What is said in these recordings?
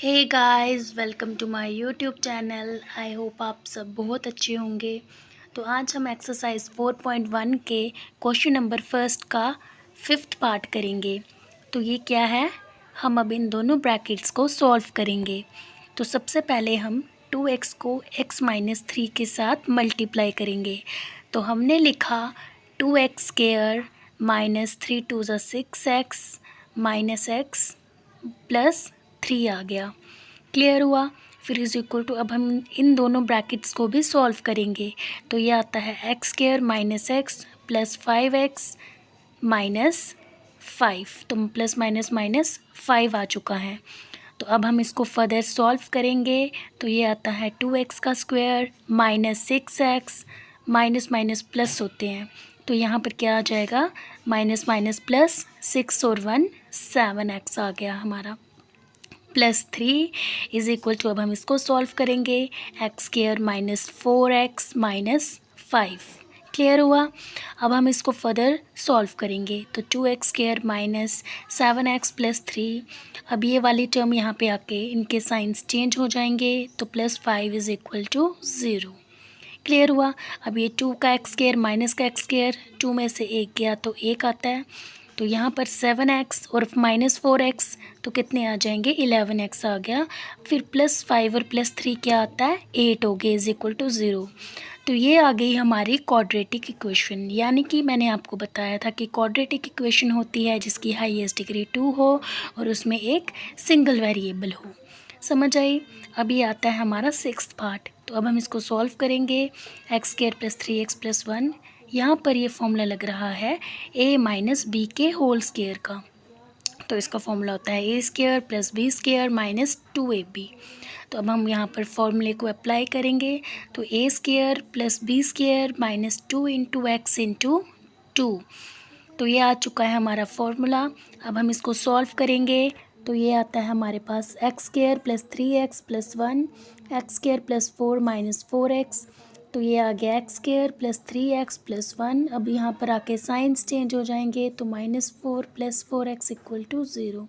Hey guys, welcome to my YouTube channel. I hope आप सब बहुत अच्छे होंगे। तो आज हम एक्सरसाइज 4.1 के क्वेश्चन नंबर फर्स्ट का 5th पार्ट करेंगे। तो ये क्या है, हम अब इन दोनों ब्रैकेट्स को सॉल्व करेंगे। तो सबसे पहले हम 2x को x-3 के साथ मल्टीप्लाई करेंगे। तो हमने लिखा 2x² -3 2 6x minus x plus 3 आ गया। क्लियर हुआ। फिर इज इक्वल टू, अब हम इन दोनों ब्रैकेट्स को भी सॉल्व करेंगे। तो ये आता है x² -x plus 5x minus 5। तो प्लस माइनस माइनस 5 आ चुका है। तो अब हम इसको फर्दर सॉल्व करेंगे। तो ये आता है 2x का square minus 6x, minus minus plus होते हैं। तो यहाँ पर क्या आ जाएगा, माइनस माइनस प्लस 6 और 1 7x आ गया हमारा। प्लस 3 इज इक्वल टू, अब हम इसको सॉल्व करेंगे, x² -4x माइनस 5। क्लियर हुआ। अब हम इसको फर्दर सॉल्व करेंगे। तो 2x² -7x प्लस 3। अब ये वाली टर्म यहाँ पे आके इनके साइंस चेंज हो जाएंगे। तो plus 5 is equal to 0। Clear हुआ। अब ये 2 का x² माइनस का x², 2 में से 1 गया तो 1 आता है। तो यहाँ पर 7x और -4x तो कितने आ जाएंगे, 11x आ गया। फिर प्लस 5 और प्लस 3 क्या आता है, 8 हो गए, इज इक्वल टू 0। तो ये आ गई हमारी क्वाड्रेटिक इक्वेशन। यानी कि मैंने आपको बताया था कि क्वाड्रेटिक इक्वेशन होती है जिसकी हाईएस्ट डिग्री 2 हो और उसमें एक सिंगल वेरिएबल हो। समझ आई। अब ये आता है हमारा 6th पार्ट। तो अब हम इसको सॉल्व करेंगे। x² + 3x + 1, यहाँ पर ये फॉर्मूला लग रहा है a - b के होल स्क्वायर का। तो इसका फॉर्मूला होता है a² + b² - 2ab। तो अब हम यहाँ पर फॉर्मूले को अप्लाई करेंगे। तो a² + b² - 2 × x × 2। तो ये आ चुका है हमारा फॉर्मूला। अब हम इसको सॉल्व करेंगे। तो ये आता है हमारे पास x² + 3x + 1, x² + 4 - 4x। तो ये आ गया x² + 3x + 1। अब यहाँ पर आके साइंस चेंज हो जाएंगे। तो -4 + 4x = 0।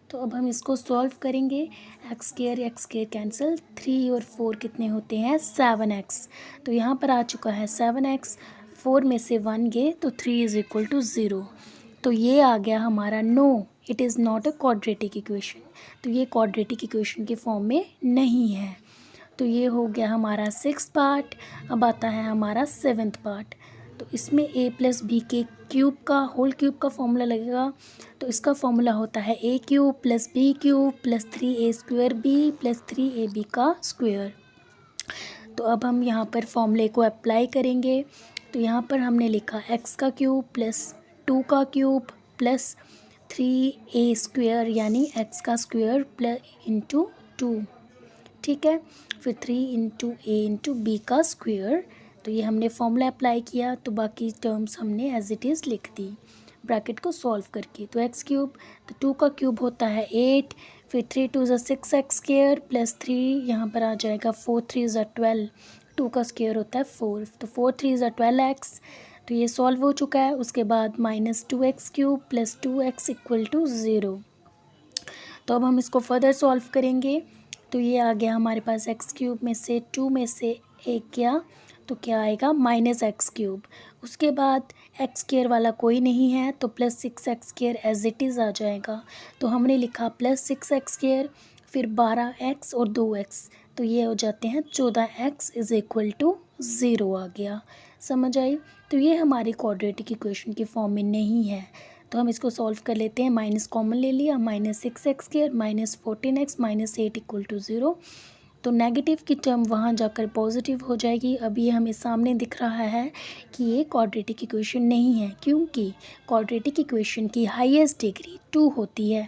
तो अब हम इसको सॉल्व करेंगे। x² कैंसिल, 3 और 4 कितने होते हैं, 7x। तो यहाँ पर आ चुका है 7x, 4 में से 1 गए तो 3 इज इक्वल टू 0। तो ये आ गया हमारा no, it is not a quadratic equation. तो ये क्वाड्रेटिक इक्वेशन के फॉर्म में नहीं है। तो ये हो गया हमारा 6th पार्ट। अब आता है हमारा 7th पार्ट। तो इसमें a + b के क्यूब का होल क्यूब का फॉर्मूला लगेगा। तो इसका फॉर्मूला होता है a³ + b³ + 3a² b + 3ab का स्क्वायर। तो अब हम यहाँ पर फॉर्मूले को अप्लाई करेंगे। तो यहाँ पर हमने लिखा x³ + 2 का क्यूब प्लस 3a² यानी x² + 2। ठीक है। फिर 3 × a × b का स्क्वायर। तो ये हमने फॉर्मूला अप्लाई किया। तो बाकी टर्म्स हमने एज इट इज़ लिख दी ब्रैकेट को सॉल्व करके। तो x³ तो 2 का क्यूब होता है 8, फिर 3 × 2 = 6x² प्लस 3 यहाँ पर आ जाएगा 4 × 3 = 12, 2 का स्क्वायर होता है 4। तो 4 × 3 = 12x। तो ये सॉल्व हो चुका है। उसके बाद -2x³ + 2x = 0। तो अब हम इसको फर्दर सॉल्व करेंगे। तो ये आ गया हमारे पास x³ में से 2 में से 1 गया तो क्या आएगा, -x³। उसके बाद x² वाला कोई नहीं है तो +6x² एज इट इज़ आ जाएगा। तो हमने लिखा +6x², फिर 12x और 2x। तो ये हो जाते हैं 14x = 0 आ गया। समझ आई। तो ये हमारी क्वाड्रेटिक इक्वेशन की फॉर्म में नहीं है। तो हम इसको सॉल्व कर लेते हैं। माइनस कॉमन ले लिया, -6x² -14x -8 = 0। तो नेगेटिव की टर्म वहाँ जाकर पॉजिटिव हो जाएगी। अब ये हमें सामने दिख रहा है कि ये क्वाड्रेटिक इक्वेशन नहीं है, क्योंकि क्वाड्रेटिक इक्वेशन की हाईएस्ट डिग्री 2 होती है।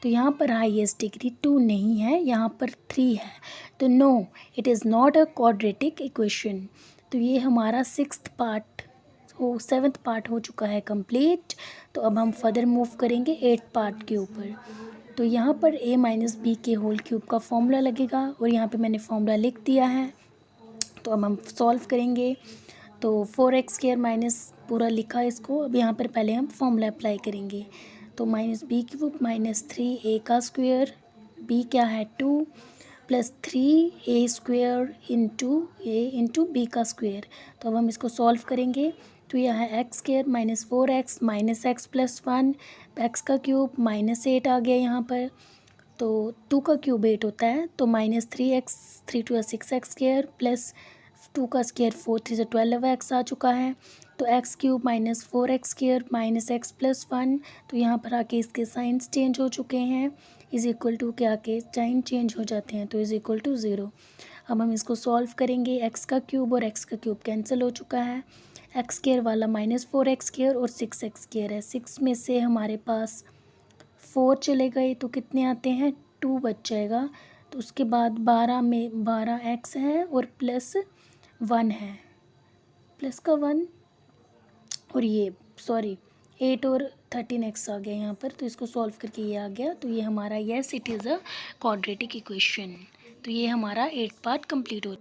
तो यहाँ पर हाईएस्ट डिग्री 2 नहीं है, यहाँ पर 3 है। तो no, it is not a quadratic equation. तो ये हमारा 6th पार्ट 7th पार्ट हो चुका है कंप्लीट। तो अब हम फर्दर मूव करेंगे 8th पार्ट के ऊपर। तो यहाँ पर a - b के होल क्यूब का फॉर्मूला लगेगा और यहाँ पे मैंने फॉर्मूला लिख दिया है। तो अब हम सॉल्व करेंगे। तो 4x² पूरा लिखा है इसको। अब यहाँ पर पहले हम फॉर्मूला अप्लाई करेंगे। तो -b³ -3a² बी क्या है 2 प्लस 3a² इंटू बी का स्क्वेयर। तो अब हम इसको सॉल्व करेंगे। तो यह है x² minus 4x minus x plus 1 x का क्यूब माइनस 8 आ गया यहाँ पर। तो 2 का क्यूब 8 होता है, तो माइनस 3x 3 2 6x² प्लस 2 का स्क्वायर 4 3 12x आ चुका है। तो x³ minus 4x² minus x plus 1, तो यहाँ पर आके इसके साइंस चेंज हो चुके हैं, इज़ इक्वल टू के आके साइन चेंज हो जाते हैं, तो इज़ इक्वल टू 0। अब हम इसको सॉल्व करेंगे। एक्स का क्यूब और एक्स का क्यूब कैंसिल हो चुका है, x² वाला माइनस 4x² और 6x² है। 6 में से हमारे पास 4 चले गए तो कितने आते हैं 2 बच जाएगा। तो उसके बाद 12 में 12x है और प्लस 1 है, प्लस का 1 और ये 8 और 13x आ गया यहाँ पर। तो इसको सॉल्व करके ये आ गया। तो ये हमारा yes it is a quadratic equation. तो ये हमारा 8 पार्ट कंप्लीट हो